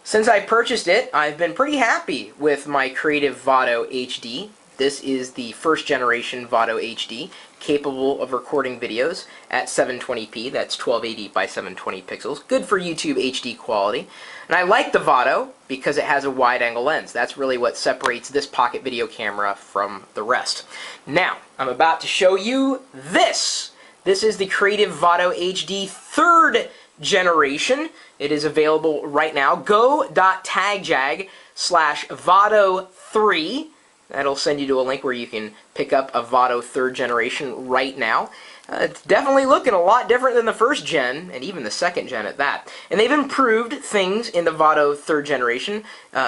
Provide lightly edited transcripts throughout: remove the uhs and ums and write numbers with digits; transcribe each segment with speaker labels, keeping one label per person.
Speaker 1: Since I purchased it, I've been pretty happy with my Creative Vado HD. This is the first generation Vado HD, capable of recording videos at 720p, that's 1280 by 720 pixels. Good for YouTube HD quality. And I like the Vado because it has a wide-angle lens. That's really what separates this pocket video camera from the rest. Now, I'm about to show you this. This is the Creative Vado HD 3rd generation. It is available right now. go.tagjag/Vado3. That'll send you to a link where you can pick up a Vado 3rd generation right now. It's definitely looking a lot different than the 1st gen, and even the 2nd gen at that. And they've improved things in the Vado 3rd generation,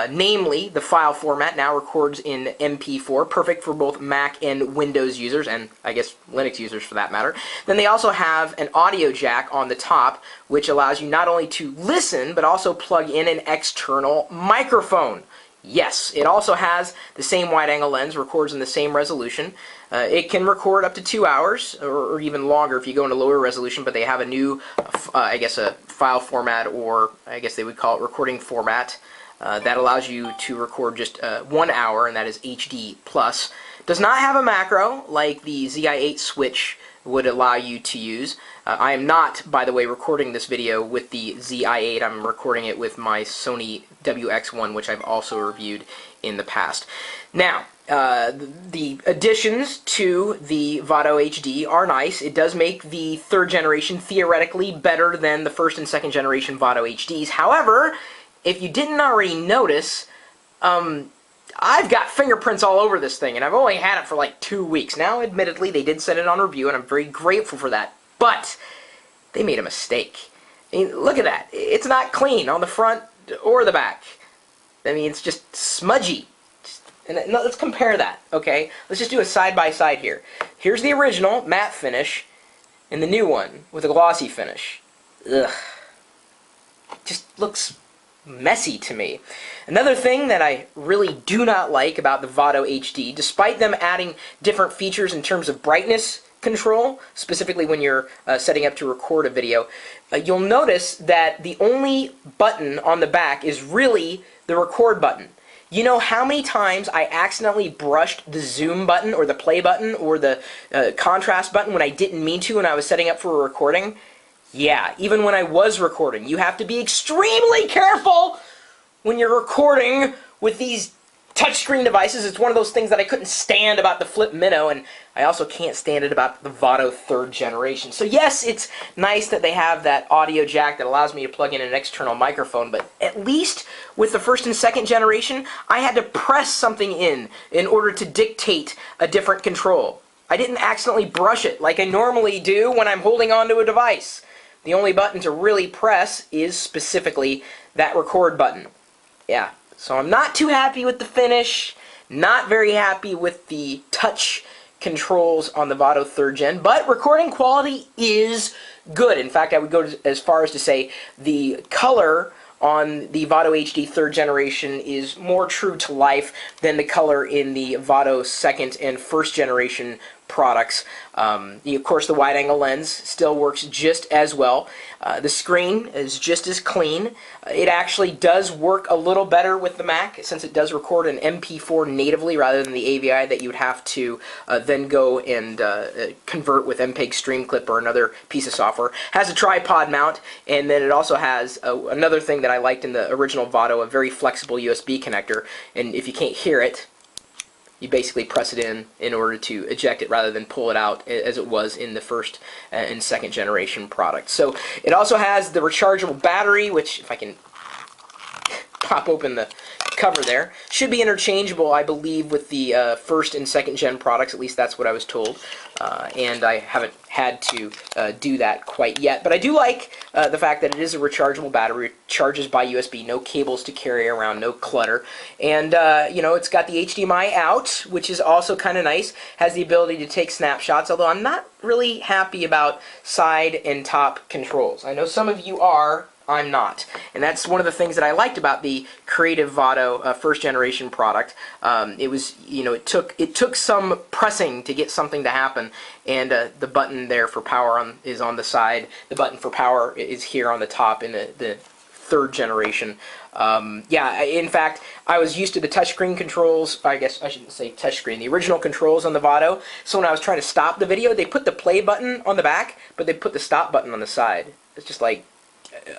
Speaker 1: namely the file format now records in MP4, perfect for both Mac and Windows users, and I guess Linux users for that matter. Then they also have an audio jack on the top, which allows you not only to listen, but also plug in an external microphone. Yes, it also has the same wide-angle lens, records in the same resolution. It can record up to 2 hours, or even longer if you go into lower resolution, but they have a new, I guess, a file format, or I guess they would call it recording format, that allows you to record just 1 hour, and that is HD+. Does not have a macro like the ZI-8 switch would allow you to use. I am not, by the way, recording this video with the ZI-8. I'm recording it with my Sony WX1, which I've also reviewed in the past. Now, the additions to the Vado HD are nice. It does make the 3rd generation theoretically better than the 1st and 2nd generation Vado HDs. However, if you didn't already notice, I've got fingerprints all over this thing, and I've only had it for like 2 weeks. Now, admittedly, they did send it on review, and I'm very grateful for that. But they made a mistake. I mean, look at that. It's not clean on the front or the back. I mean, it's just smudgy. And let's compare that, okay? Let's just do a side-by-side here. Here's the original matte finish, and the new one with a glossy finish. Ugh. Just looks messy to me. Another thing that I really do not like about the Vado HD, despite them adding different features in terms of brightness control, specifically when you're setting up to record a video, you'll notice that the only button on the back is really the record button. You know how many times I accidentally brushed the zoom button or the play button or the contrast button when I didn't mean to when I was setting up for a recording? Yeah, even when I was recording. You have to be extremely careful when you're recording with these touchscreen devices. It's one of those things that I couldn't stand about the Flip Minnow, and I also can't stand it about the Vado 3rd generation. So yes, it's nice that they have that audio jack that allows me to plug in an external microphone, but at least with the 1st and 2nd generation, I had to press something in order to dictate a different control. I didn't accidentally brush it like I normally do when I'm holding onto a device. The only button to really press is specifically that record button. Yeah, so I'm not too happy with the finish, not very happy with the touch controls on the Vado 3rd gen, but recording quality is good. In fact, I would go as far as to say the color on the Vado HD 3rd generation is more true to life than the color in the Vado 2nd and 1st generation products. Of course, the wide-angle lens still works just as well. The screen is just as clean. It actually does work a little better with the Mac, since it does record an MP4 natively rather than the AVI that you would have to then go and convert with MPEG Streamclip or another piece of software. Has a tripod mount, and then it also has another thing that I liked in the original Vado, a very flexible USB connector. And if you can't hear it, you basically press it in order to eject it rather than pull it out as it was in the 1st and 2nd generation product. So it also has the rechargeable battery, which if I can pop open the cover there, should be interchangeable, I believe, with the 1st and 2nd gen products. At least that's what I was told. And I haven't had to do that quite yet. But I do like the fact that it is a rechargeable battery. It charges by USB, no cables to carry around, no clutter. And, you know, it's got the HDMI out, which is also kind of nice. Has the ability to take snapshots, although I'm not really happy about side and top controls. I know some of you are. I'm not. And that's one of the things that I liked about the Creative Vado 1st generation product. It was, you know, it took some pressing to get something to happen, and the button there for power is on the side. The button for power is here on the top in the 3rd generation. Yeah, in fact, I was used to the touchscreen controls. I guess I shouldn't say touchscreen. The original controls on the Vado. So when I was trying to stop the video, they put the play button on the back, but they put the stop button on the side. It's just like,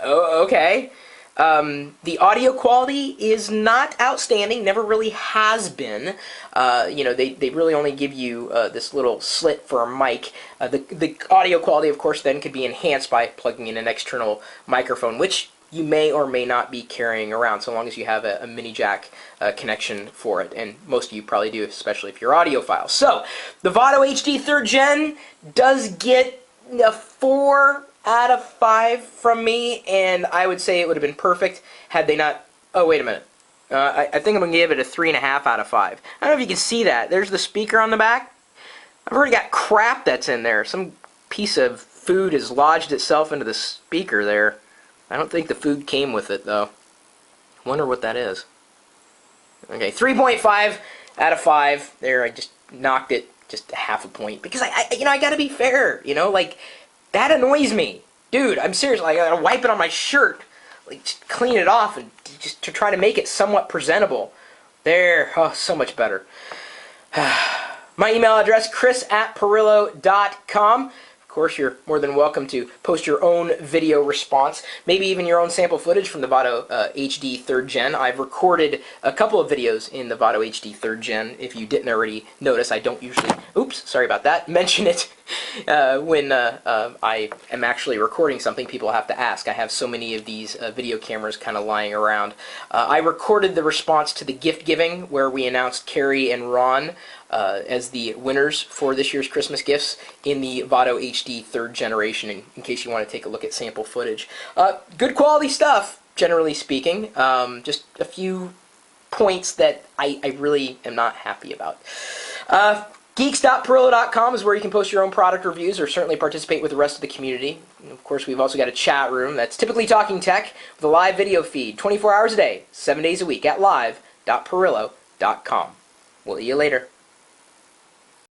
Speaker 1: oh, okay. The audio quality is not outstanding, never really has been. You know, they really only give you this little slit for a mic. The audio quality, of course, then could be enhanced by plugging in an external microphone, which you may or may not be carrying around, so long as you have a mini jack connection for it, and most of you probably do, especially if you're audiophile. So, the Vado HD 3rd Gen does get a 4 out of 5 from me, and I would say it would have been perfect had they not... Oh, wait a minute. I think I'm going to give it a 3.5 out of 5. I don't know if you can see that. There's the speaker on the back. I've already got crap that's in there. Some piece of food has lodged itself into the speaker there. I don't think the food came with it, though. Wonder what that is. Okay, 3.5 out of 5. There, I just knocked it just a half a point. Because, you know, I gotta be fair, you know? Like, that annoys me. Dude, I'm serious. Like, I gotta wipe it on my shirt. Like, just clean it off and just to try to make it somewhat presentable. There. Oh, so much better. My email address, chris@Pirillo.com. Of course, you're more than welcome to post your own video response, maybe even your own sample footage from the Vado HD 3rd Gen. I've recorded a couple of videos in the Vado HD 3rd Gen. If you didn't already notice, I don't usually, oops, sorry about that, mention it when I am actually recording something. People have to ask. I have so many of these video cameras kind of lying around. I recorded the response to the gift giving where we announced Carrie and Ron as the winners for this year's Christmas gifts in the Vado HD 3rd generation, in case you want to take a look at sample footage. Good quality stuff, generally speaking. Just a few points that I really am not happy about. Geeks.Pirillo.com is where you can post your own product reviews or certainly participate with the rest of the community. And of course, we've also got a chat room that's typically talking tech with a live video feed 24 hours a day, 7 days a week at live.Pirillo.com. We'll see you later.